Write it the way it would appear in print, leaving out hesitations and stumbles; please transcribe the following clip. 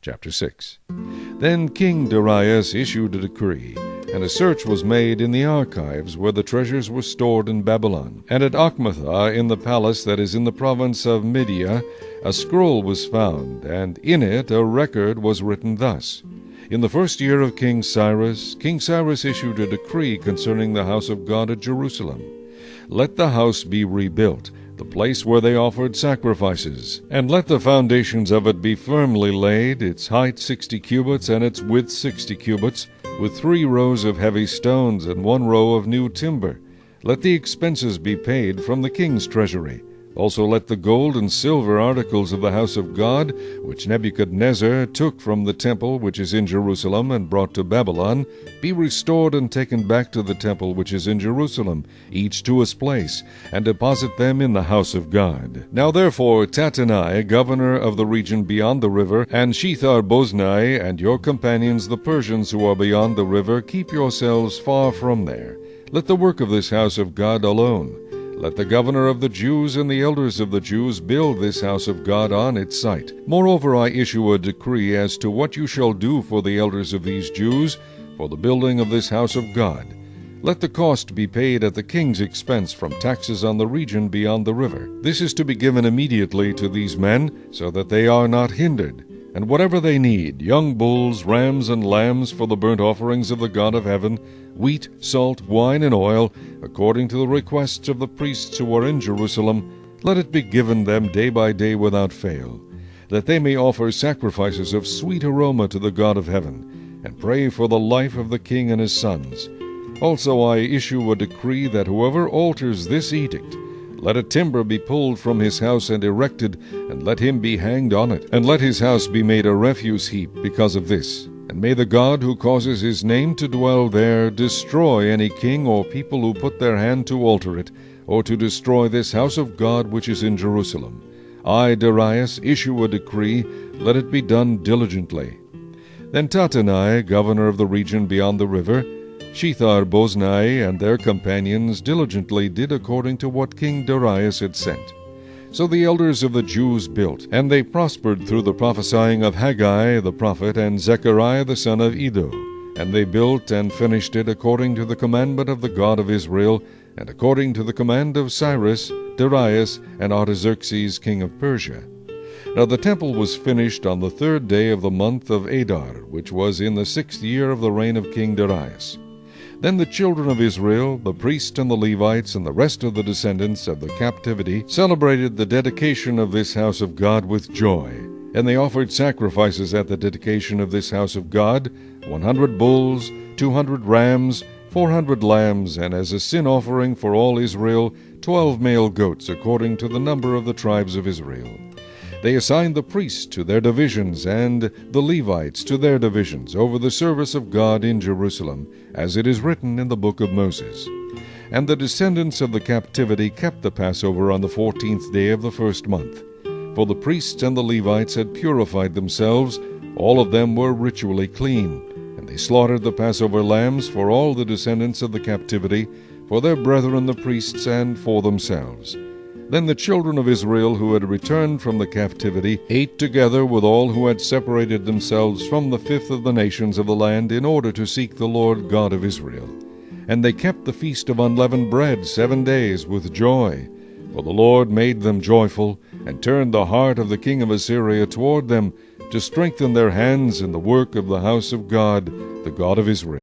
Chapter 6. Then King Darius issued a decree, and a search was made in the archives where the treasures were stored in Babylon. And at Achmathah, in the palace that is in the province of Media, a scroll was found, and in it a record was written thus: In the first year of King Cyrus issued a decree concerning the house of God at Jerusalem. Let the house be rebuilt, the place where they offered sacrifices, and let the foundations of it be firmly laid, its height 60 cubits and its width 60 cubits, with 3 rows of heavy stones and 1 row of new timber. Let the expenses be paid from the king's treasury. Also let the gold and silver articles of the house of God, which Nebuchadnezzar took from the temple which is in Jerusalem and brought to Babylon, be restored and taken back to the temple which is in Jerusalem, each to his place, and deposit them in the house of God. Now therefore Tattenai, governor of the region beyond the river, and Shethar-boznai, and your companions the Persians who are beyond the river, keep yourselves far from there. Let the work of this house of God alone. Let the governor of the Jews and the elders of the Jews build this house of God on its site. Moreover, I issue a decree as to what you shall do for the elders of these Jews, for the building of this house of God. Let the cost be paid at the king's expense from taxes on the region beyond the river. This is to be given immediately to these men, so that they are not hindered. And whatever they need, young bulls, rams, and lambs for the burnt offerings of the God of heaven, wheat, salt, wine, and oil, according to the requests of the priests who are in Jerusalem, let it be given them day by day without fail, that they may offer sacrifices of sweet aroma to the God of heaven, and pray for the life of the king and his sons. Also I issue a decree that whoever alters this edict, let a timber be pulled from his house and erected, and let him be hanged on it, and let his house be made a refuse heap because of this. And may the God who causes his name to dwell there destroy any king or people who put their hand to alter it, or to destroy this house of God which is in Jerusalem. I, Darius, issue a decree, let it be done diligently. Then Tattenai, governor of the region beyond the river, Shethar-boznai, and their companions diligently did according to what King Darius had sent. So the elders of the Jews built, and they prospered through the prophesying of Haggai the prophet and Zechariah the son of Iddo. And they built and finished it according to the commandment of the God of Israel, and according to the command of Cyrus, Darius, and Artaxerxes king of Persia. Now the temple was finished on the 3rd day of the month of Adar, which was in the 6th year of the reign of King Darius. Then the children of Israel, the priests and the Levites, and the rest of the descendants of the captivity, celebrated the dedication of this house of God with joy. And they offered sacrifices at the dedication of this house of God, 100 bulls, 200 rams, 400 lambs, and as a sin offering for all Israel, 12 male goats, according to the number of the tribes of Israel. They assigned the priests to their divisions and the Levites to their divisions over the service of God in Jerusalem, as it is written in the Book of Moses. And the descendants of the captivity kept the Passover on the 14th day of the first month. For the priests and the Levites had purified themselves, all of them were ritually clean, and they slaughtered the Passover lambs for all the descendants of the captivity, for their brethren the priests, and for themselves. Then the children of Israel who had returned from the captivity ate together with all who had separated themselves from the fifth of the nations of the land in order to seek the Lord God of Israel. And they kept the feast of unleavened bread 7 days with joy. For the Lord made them joyful, and turned the heart of the king of Assyria toward them, to strengthen their hands in the work of the house of God, the God of Israel.